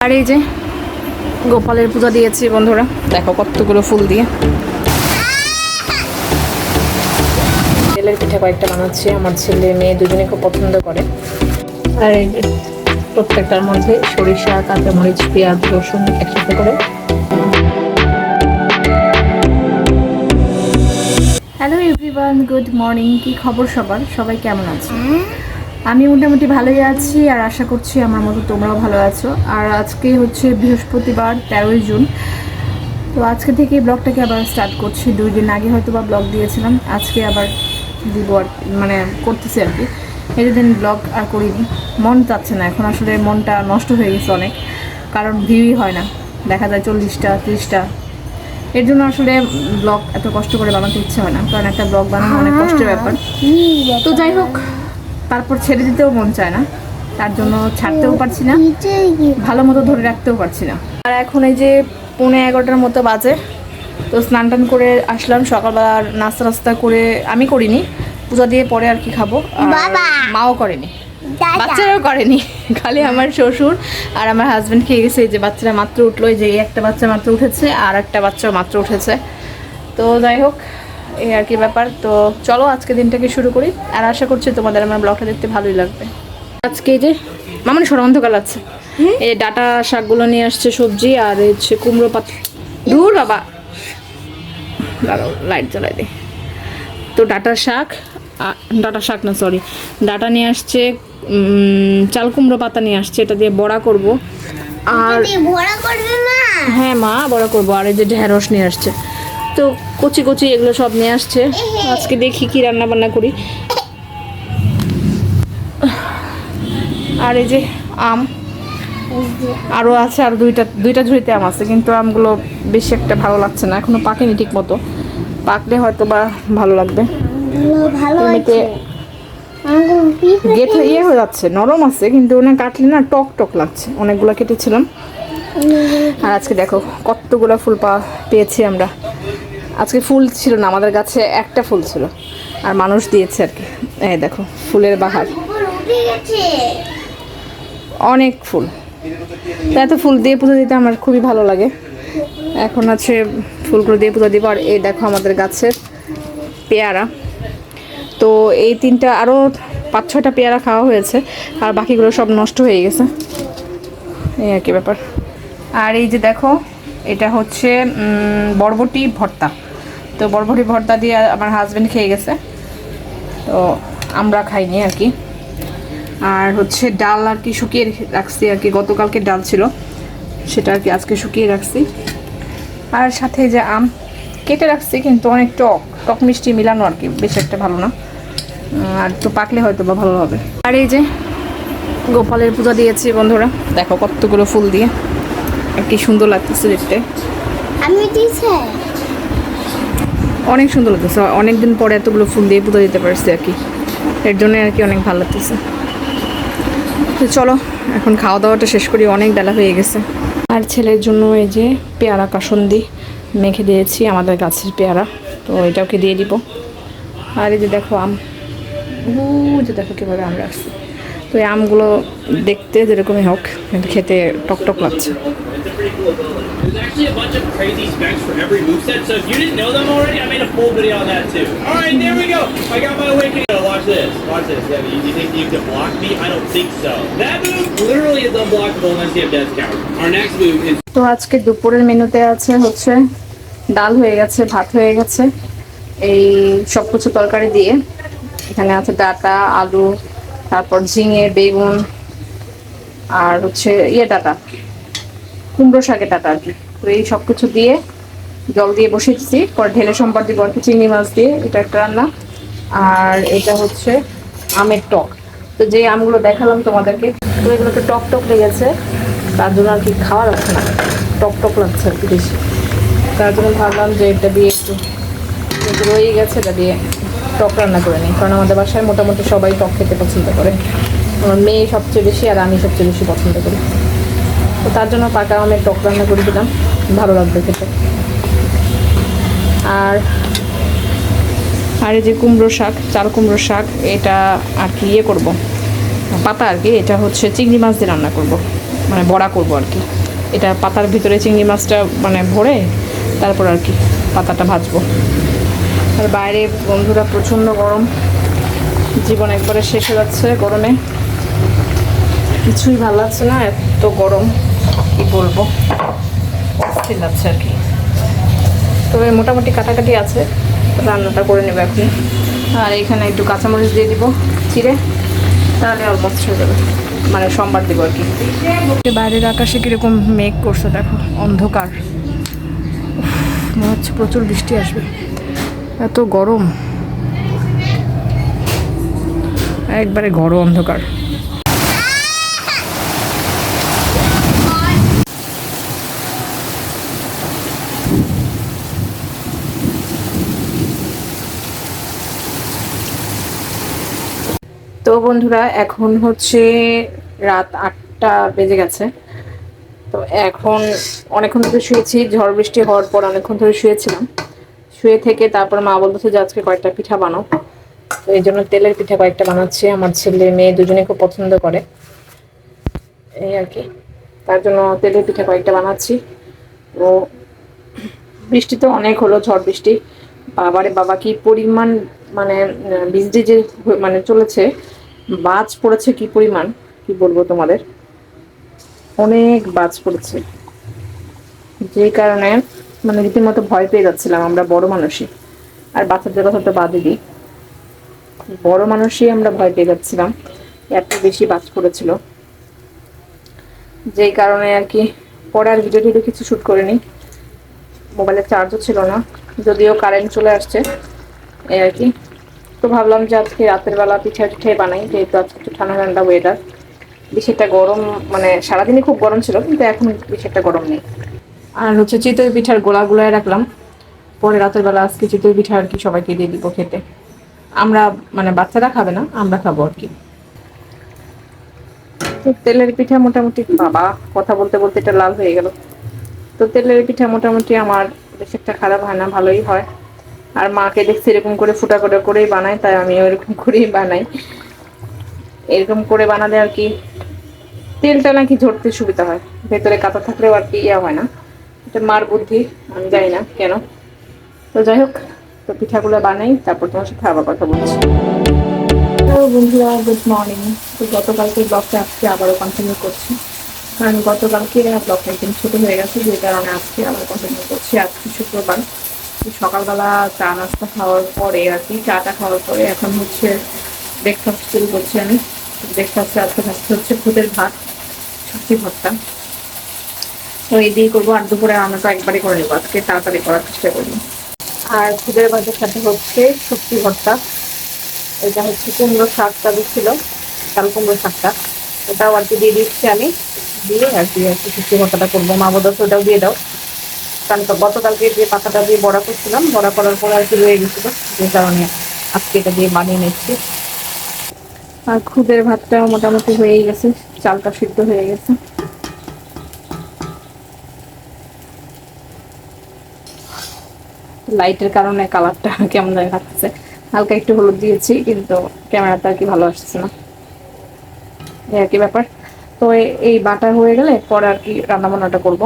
আর এই যে গোপালের পূজা দিয়েছি বন্ধুরা, দেখো কতগুলো ফুল দিয়ে। তেলের পিঠা কয়েকটা বানাচ্ছি, আমার ছেলে মেয়ে দুজনে খুব পছন্দ করে। আর এই যে প্রত্যেকটার মধ্যে সরিষা, কাঁচামরিচ, পেঁয়াজ, রসুন একসাথে করে। Hello everyone, good morning. কি খবর সবার? সবাই কেমন আছে? আমি মোটামুটি ভালোই আছি আর আশা করছি আমার মতো তোমরাও ভালো আছো। আর আজকে হচ্ছে বৃহস্পতিবার, 13ই জুন। তো আজকে থেকে ব্লগটাকে আবার স্টার্ট করছি। 2 দিন আগে হয়তো বা ব্লগ দিয়েছিলাম, আজকে আবার দিব আর মানে করতেছি আর কি। এই দিন ব্লগ আর করিনি, মন চাচ্ছে না এখন, আসলে মনটা নষ্ট হয়ে গেছে অনেক, কারণ ভিউই হয় না, দেখা যায় 40টা 30টা। এর জন্য আসলে ব্লগ এত কষ্ট করে বানাতে ইচ্ছে হয় না, কারণ একটা ব্লগ বানানো অনেক কষ্টের ব্যাপার। তো যাই হোক, তারপর ছেড়ে দিতেও মন চায় না, তার জন্য ছাড়তেও পারছি না, ভালো মতো ধরে রাখতেও পারছি না। আর এখন এই যে 11:45 মতো বাজে। তো স্নান টান করে আসলাম, সকালবেলা নাস্তা করে আমি করিনি, পূজা দিয়ে পরে আর কি খাবো, মাও করেনি, বাচ্চারাও করেনি, খালি আমার শ্বশুর আর আমার হাজব্যান্ড খেয়ে গেছে। এই যে বাচ্চারা মাত্র উঠলো, এই যে একটা বাচ্চা মাত্র উঠেছে আর একটা বাচ্চাও মাত্র উঠেছে। তো যাই হোক, এই আর কি ব্যাপার। তো চলো আজকে দিনটাকে শুরু করি, আর আশা করছি তোমাদের আমার ব্লগটা দেখতে ভালোই লাগবে। আজকে এই যে মামনি সর অন্ধকার আছে, এই ডাটা শাকগুলো নিয়ে আসছে সবজি, আর হচ্ছে কুমড়ো পাতা। দূর বাবা, দাঁড়াও লাইট জ্বালাই দে। তো ডাটা শাক না সরি, ডাটা নিয়ে আসছে, চাল কুমড়ো পাতা নিয়ে আসছে, এটা দিয়ে বড়া করব। আর হ্যাঁ মা, বড়া করবো। আর এই যে ঢেঁড়স নিয়ে আসছে, তো কচি কচি এগুলো সব নিয়ে আসছে। আজকে দেখি কি রান্না বান্না করি। আর এই যে আম আরও আছে, আর দুইটা ঝুড়িতে আম আছে, কিন্তু আমগুলো বেশি একটা ভালো লাগছে না, এখনো পাকেনি ঠিক মতো, পাকলে হয়তো বা ভালো লাগবে। গেথে ইয়ে হয়ে যাচ্ছে, নরম আছে কিন্তু ওনা কাটলে না টক টক লাগছে, অনেকগুলো কেটেছিলাম। আর আজকে দেখো কতগুলো ফুল পেয়েছি আমরা। আজকে ফুল ছিল না আমাদের গাছে, একটা ফুল ছিল, আর মানুষ দিয়েছে আর কি। এই দেখো ফুলের বাহার, অনেক ফুল। এত ফুল দিয়ে পুজো দিতে আমার খুবই ভালো লাগে। এখন আছে ফুলগুলো দিয়ে পুজো দিব। আর এই দেখো আমাদের গাছের পেয়ারা, তো এই 3টা আরও 5-6টা পেয়ারা খাওয়া হয়েছে, আর বাকিগুলো সব নষ্ট হয়ে গেছে, এই আর কি ব্যাপার। আর এই যে দেখো, এটা হচ্ছে বরবটি ভর্তা। তো বরবটি ভর্তা দিয়ে আমার হাজব্যান্ড খেয়ে গেছে, তো আমরা খাইনি আর কি। আর হচ্ছে ডাল আর কি শুকিয়ে রাখছি আর কি, গতকালকে ডাল ছিল সেটা আর কি আজকে শুকিয়ে রাখছি। আর সাথে যে আম কেটে রাখছি, কিন্তু অনেক টক মিষ্টি মিলানো আর কি, বেশ একটা ভালো না, আর তো পাকলে হয়তো বা ভালো হবে। আর এই যে গোপালের পূজা দিয়েছি বন্ধুরা, দেখো কতগুলো ফুল দিয়ে, আর কি সুন্দর লাগতেছে দেখতে। অনেক সুন্দর লাগতেছে, অনেকদিন পরে এতগুলো ফুল দিয়ে পূজা দিতে পারছি আর কি, এর জন্য আর কি অনেক ভালো লাগতেছে। তো চলো এখন খাওয়া দাওয়াটা শেষ করি, অনেক বেলা হয়ে গেছে। আর ছেলের জন্য এই যে পেয়ারা কাসন্দি মেখে দিয়েছি, আমাদের গাছের পেয়ারা, তো এটাকে দিয়ে দিব। আর এই যে দেখো আম, যে দেখো কীভাবে আম রাখছি। তো এই আমগুলো দেখতে যেরকমই হোক, কিন্তু খেতে টকটক লাগছে। There's actually a bunch of crazy specs for every moveset, so if you didn't know them already, I made a full video on that too. Alright, there we go! I got my awakening. Watch this. Yeah, you think you can block me? I don't think so. That move literally is unblockable unless you have Death Counter. Our next move is... তো আজকে দুপুরের মেনুতে আছে হচ্ছে ডাল হয়ে গেছে, ভাত হয়ে গেছে, এই সব কিছু তরকারি দিয়ে। এখানে আছে ডাটা, আলু, তারপর ঝিঙে, বেগুন, আর হচ্ছে ডাটা, কুমড়ো শাকের ডাটা আর কি। তো এই সব কিছু দিয়ে জল দিয়ে বসিয়েছি, পরে ঢেলে সম্বার দিব আর কি, চিংড়ি মাছ দিয়ে, এটা একটা রান্না। আর এটা হচ্ছে আমের টক। তো যে আমগুলো দেখালাম তোমাদেরকে, তো এগুলোকে টক লেগেছে, তার জন্য আর কি খাওয়া যাচ্ছে না, টক লাগছে আর কি বেশি। তার জন্য ভাবলাম যে এটা দিয়ে একটু রয়ে গেছে, এটা দিয়ে টক রান্না করে নিই, কারণ আমাদের বাসায় মোটামুটি সবাই টক খেতে পছন্দ করে, আমার মেয়ে সবচেয়ে বেশি আর আমি সবচেয়ে বেশি পছন্দ করি। তো তার জন্য পাকা আমের টক রান্না করে দিলাম, ভালো লাগবে খেতে। আর এই যে কুমড়ো শাক, চাল কুমড়ো শাক, এটা আর কি করব, পাতা আর কি, এটা হচ্ছে চিংড়ি মাছ দিয়ে রান্না করব। মানে বড়া করবো আর কি। এটা পাতার ভিতরে চিংড়ি মাছটা মানে ভরে তারপর আর কি পাতাটা ভাজবো। আর বাইরে বন্ধুরা প্রচণ্ড গরম, জীবন একবারে শেষ হয়ে যাচ্ছে গরমে, কিছুই ভালো লাগছে না, এত গরম কি বলবো, অস্থির লাগছে আর কি। তবে মোটামুটি কাটাকাটি আছে, রান্নাটা করে নেবো এখন। আর এখানে একটু কাঁচামরিচ দিয়ে দিব চিড়ে, তাহলে অলমোস্ট হয়ে যাবে, মানে সোমবার দেবো আর কি। বাইরের আকাশে কীরকম মেঘ করছে দেখো, অন্ধকার, মনে হচ্ছে প্রচুর বৃষ্টি আসবে, এত গরম, একবারে ঘর অন্ধকার। তো বন্ধুরা এখন হচ্ছে রাত 8টা বেজে গেছে। তো এখন অনেকক্ষণ ধরে শুয়েছি, ঝড় বৃষ্টি হওয়ার পর অনেকক্ষণ ধরে শুয়েছিলাম। শুয়ে থেকে তারপর মা বলতেছে যে আজকে কয়েকটা পিঠা বানাও, তো এই জন্য তেলের পিঠা কয়েকটা বানাচ্ছি। আমার ছেলে মেয়ে দুজনে খুব পছন্দ করে, এই আর কি, তার জন্য তেলের পিঠা কয়েকটা বানাচ্ছি। তো বৃষ্টি তো অনেক হলো, ঝড় বৃষ্টি, বাবারে বাবা কি পরিমাণ, মানে বৃষ্টি যে মানে চলেছে, বাজ পড়েছে কি পরিমাণ, কি বলবো তোমাদের, অনেক বাজ পড়েছে, যে কারণে মানে রীতিমতো ভয় পেয়ে যাচ্ছিলাম আমরা বড় মানুষই। আর বাচ্চাদের কথা তো বাদই দিই, বড় মানুষই আমরা ভয় পেয়ে যাচ্ছিলাম, এত বেশি বাজ পড়েছিল। যেই কারণে আর কি পরে আর ভিডিও টিডিও কিছু শ্যুট করিনি, মোবাইলের চার্জও ছিল না, যদিও কারেন্ট চলে আসছে এই আর কি। তো ভাবলাম যে আজকে রাতের বেলা পিঠা টিঠাই বানাই, যেহেতু আজকে একটু ঠান্ডা ঠান্ডা ওয়েদার, বেশি একটা গরম, মানে সারাদিনই খুব গরম ছিল, কিন্তু এখন বেশি একটা গরম নেই। আর হচ্ছে চিতই পিঠার গোলা গুলায় রাখলাম, পরে রাতের বেলা আজকে চিতই পিঠা আর কি সবাইকে দিয়ে দিব খেতে। আমরা মানে বাচ্চারা খাবে না, আমরা খাবো আর কি। তো তেলের পিঠা মোটামুটি, বাবা কথা বলতে বলতে এটা লাল হয়ে গেল। তো তেলের পিঠা মোটামুটি আমার বেশ একটা খারাপ হয় না, ভালোই হয়। আর মাকে দেখছি এরকম করে ফুটা করে করেই বানায়, তাই আমি ওইরকম করেই বানাই। এরকম করে বানালে আর কি তেলটা নাকি ঝরতে সুবিধা হয়, ভেতরে কাঁচা থাকলেও আর কি ইয়া হয় না, এটা মার বুদ্ধি, আমি জানি না কেন। তো যাই হোক, তো পিঠাগুলো বানাই, তারপর তোমার সাথে আবার কথা বলছি। তো বন্ধুরা গুড মর্নিং। তো গতকালকে ব্লগটা আজকে আবারও কন্টিনিউ করছি, কারণ গতকালকে ব্লগটা একদম ছোটো হয়ে গেছে, যে কারণে আজকে আবার কন্টিনিউ করছি। আজকে শুক্রবার, সকালবেলা চা নাস্তা খাওয়ার পরে আর কি, চাটা খাওয়ার পরে এখন হচ্ছে ব্রেকফাস্ট শুরু করছি আমি। ব্রেকফাস্টে আজকে থাকতে হচ্ছে খুদের ভাত, সবজি ভর্তা, তো এই দিয়ে করবো। আর দুপুরে রান্নাটা একবারই করে নেবো, আজকে তাড়াতাড়ি করার চেষ্টা করবো। আর খুদের ভাতের সাথে হচ্ছে সবজি ভর্তা, এটা হচ্ছে কুমড়ো শাকটা ছিল, চাল কুমড়ো শাকটা, ওটাও আর কি দিয়ে দিচ্ছি আমি, দিয়ে আর কি সবজি ভর্তাটা করবো। মা বলছে ওটাও দিয়ে দাও, কারণ তো গতকালকে যে পাতাটা দিয়ে বড়া করছিলাম, বড়া করার পর আর কি রয়ে গেছিল, যে কারণে আজকে এটা দিয়ে বানিয়ে নিচ্ছি। আর খুদের ভাতটাও মোটামুটি হয়েই গেছে, চালটা সিদ্ধ হয়ে গেছে। লাইটের কারণে কালারটা কেমন জানি লাগতেছে, হালকা একটু হলুদ দিয়েছি, কিন্তু ক্যামেরাটা আর কি ভালো আসছে না, এই আর কি ব্যাপার। তো এই বাটা হয়ে গেলে পরে আর কি রান্না বান্নাটা করবো।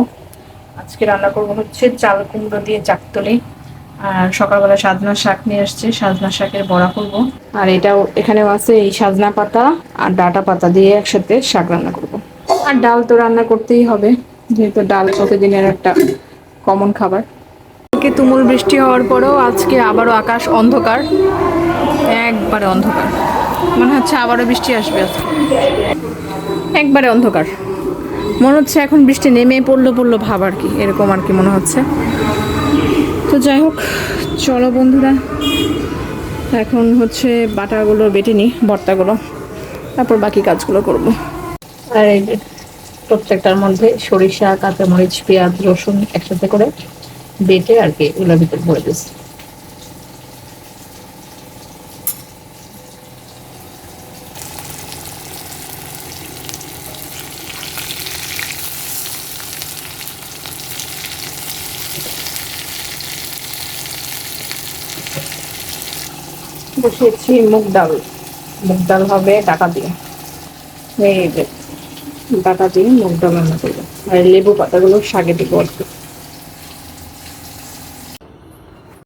আজকে রান্না করবো হচ্ছে চাল কুমড়ো দিয়ে চাকতলি, আর সকালবেলা সাজনা শাক নিয়ে আসছে, সাজনা শাকের বড়া করবো। আর এটাও এখানেও আছে, এই সাজনা পাতা আর ডাঁটা পাতা দিয়ে একসাথে শাক রান্না করবো। আর ডাল তো রান্না করতেই হবে, যেহেতু ডাল প্রতিদিনের একটা কমন খাবার। তুমুল বৃষ্টি হওয়ার পরেও আজকে আবারও আকাশ অন্ধকার, একবারে অন্ধকার, মনে হচ্ছে আবারও বৃষ্টি আসবে আজকে, একবারে অন্ধকার, মনে হচ্ছে এখন বৃষ্টি নেমে পড়লো ভাব আর কি, এরকম আর কি মনে হচ্ছে। তো যাই হোক, চলো বন্ধুরা, এখন হচ্ছে বাটাগুলো বেটে নিই, ভর্তাগুলো, তারপর বাকি কাজগুলো করব। আর এই যে প্রত্যেকটার মধ্যে সরিষা, কাঁচামরিচ, পেঁয়াজ, রসুন একসাথে করে বেটে আর কি এগুলোর ভিতর ভরে দিচ্ছি। বসিয়েছি মুগ ডাল, মুগ ডাল হবে ডাটা দিয়ে, এই যে ডাটা দিয়ে মুগ ডাল রান্না করবো আর লেবু পাতাগুলো শাকে দিব আর কি।